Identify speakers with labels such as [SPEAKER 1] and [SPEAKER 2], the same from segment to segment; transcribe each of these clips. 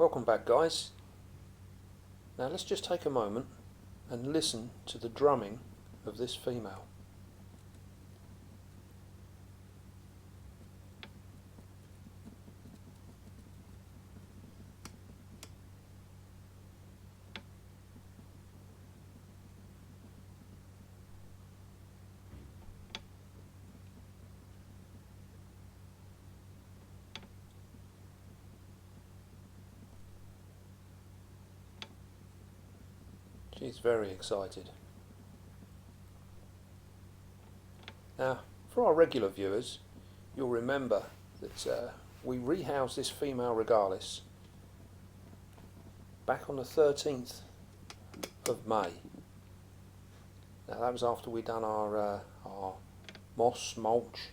[SPEAKER 1] Welcome back, guys. Now let's just take a moment and listen to the drumming of this female. She's very excited. Now, for our regular viewers, you'll remember that we rehoused this female regalis back on the 13th of May. Now that was after we'd done our moss, mulch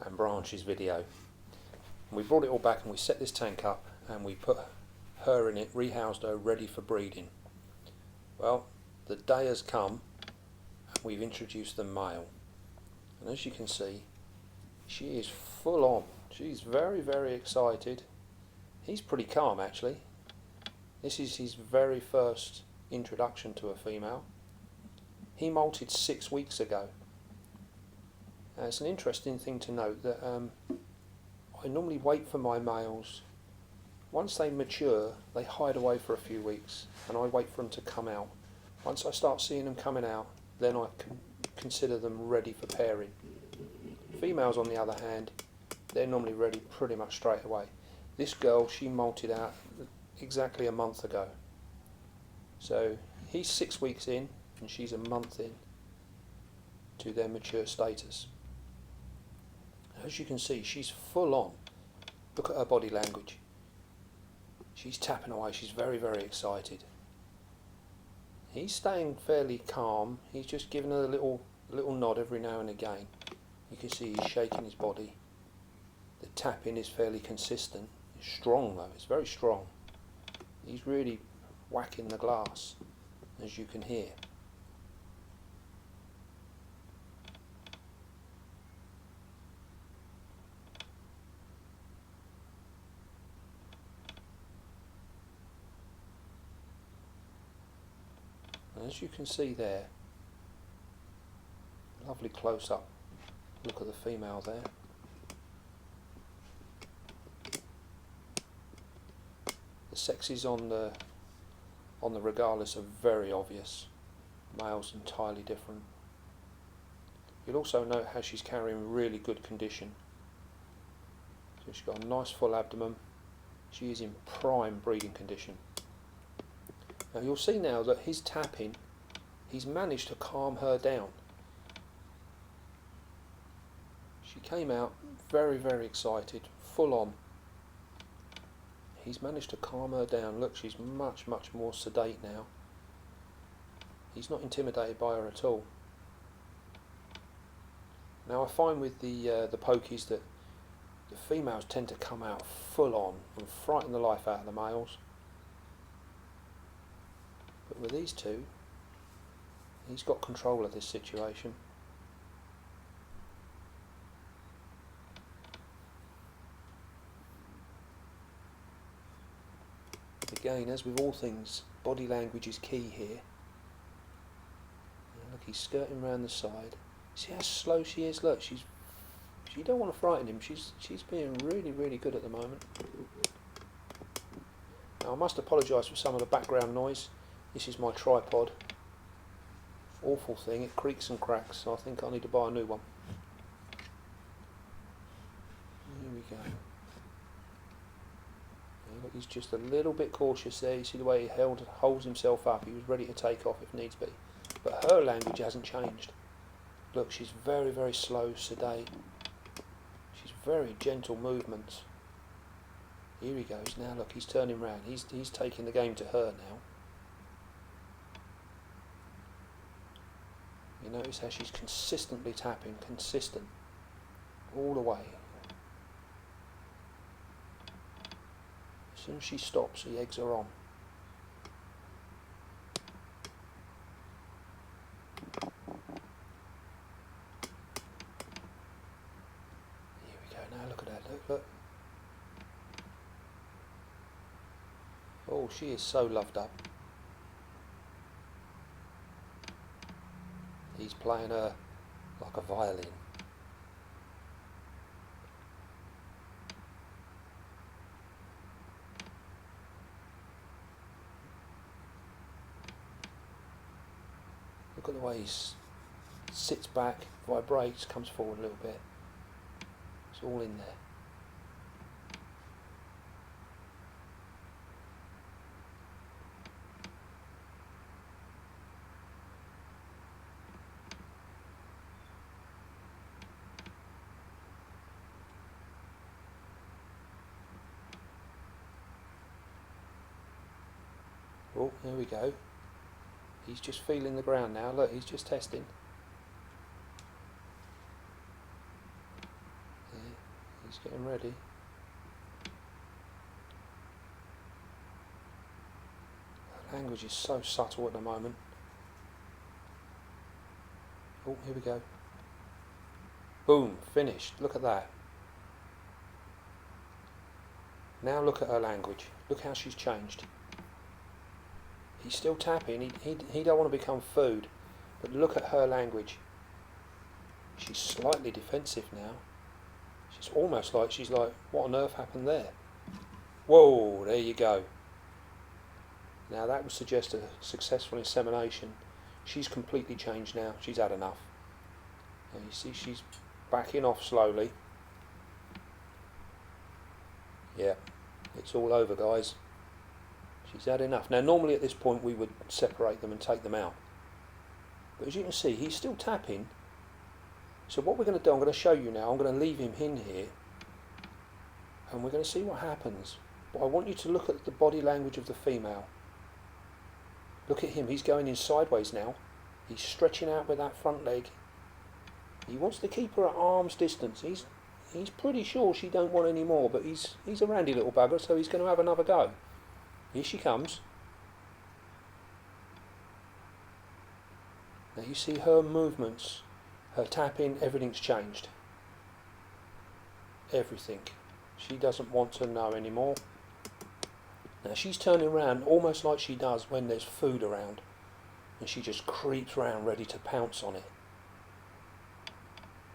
[SPEAKER 1] and branches video. And we brought it all back and we set this tank up and we put her in it, rehoused her, ready for breeding. Well, the day has come and we've introduced the male, and as you can see, she is full on. She's very, very excited. He's pretty calm actually. This is his very first introduction to a female. He molted 6 weeks ago. It's an interesting thing to note that I normally wait for my males. Once they mature, they hide away for a few weeks and I wait for them to come out. Once I start seeing them coming out, then I can consider them ready for pairing. Females, on the other hand, they're normally ready pretty much straight away. This girl, she molted out exactly a month ago. So he's 6 weeks in and she's a month in to their mature status. As you can see, she's full on. Look at her body language. She's tapping away, she's very, very excited. He's staying fairly calm, he's just giving her a little nod every now and again. You can see he's shaking his body. The tapping is fairly consistent. It's strong though, it's very strong. He's really whacking the glass, as you can hear. As you can see there, lovely close-up look at the female there. The sexes on the regalis are very obvious. Male's entirely different. You'll also note how she's carrying really good condition. So she's got a nice full abdomen. She is in prime breeding condition. Now you'll see now that his tapping, he's managed to calm her down. She came out very, very excited, full on. He's managed to calm her down. Look, she's much, much more sedate now. He's not intimidated by her at all. Now I find with the pokies that the females tend to come out full on and frighten the life out of the males. But with these two, he's got control of this situation. Again, as with all things, body language is key here. Look, he's skirting around the side. See how slow she is? Look, she don't want to frighten him. She's being really, really good at the moment. Now I must apologise for some of the background noise. This is my tripod. Awful thing, it creaks and cracks, so I think I need to buy a new one. Here we go. Look, he's just a little bit cautious there. You see the way he holds himself up. He was ready to take off if needs be. But her language hasn't changed. Look, she's very, very slow, sedate. She's very gentle movements. Here he goes. Now look, he's turning round. He's taking the game to her now. You notice how she's consistently tapping, consistent, all the way. As soon as she stops, he eggs her on. Here we go, now look at that, look. Oh, she is so loved up. He's playing her like a violin. Look at the way he sits back, vibrates, comes forward a little bit. It's all in there. Oh, there we go. He's just feeling the ground now. Look, he's just testing. Yeah, he's getting ready. The language is so subtle at the moment. Oh, here we go. Boom, finished. Look at that. Now look at her language. Look how she's changed. He's still tapping. He don't want to become food, but look at her language. She's slightly defensive now. She's almost like she's like, what on earth happened there? Whoa, there you go. Now that would suggest a successful insemination. She's completely changed now. She's had enough. And you see she's backing off slowly. Yeah, it's all over, guys. She's had enough. Now normally at this point we would separate them and take them out. But as you can see, he's still tapping. So what we're going to do, I'm going to show you now. I'm going to leave him in here. And we're going to see what happens. But I want you to look at the body language of the female. Look at him. He's going in sideways now. He's stretching out with that front leg. He wants to keep her at arm's distance. He's pretty sure she don't want any more. But he's a randy little bugger, so he's going to have another go. Here she comes. Now you see her movements, her tapping, everything's changed. Everything. She doesn't want to know anymore. Now she's turning around almost like she does when there's food around. And she just creeps around ready to pounce on it.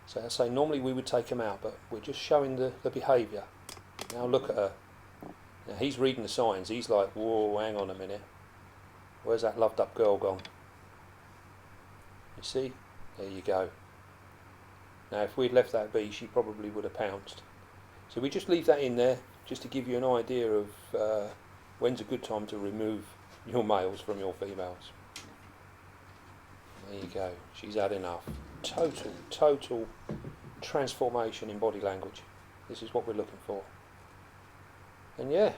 [SPEAKER 1] So I say normally we would take them out, but we're just showing the behaviour. Now look at her. Now he's reading the signs. He's like, whoa, hang on a minute. Where's that loved up girl gone? You see? There you go. Now if we'd left that be, she probably would have pounced. So we just leave that in there just to give you an idea of when's a good time to remove your males from your females. There you go. She's had enough. Total transformation in body language. This is what we're looking for. And yeah,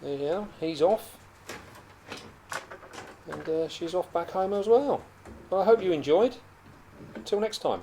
[SPEAKER 1] there you go, he's off, and she's off back home as well. Well, I hope you enjoyed. Until next time.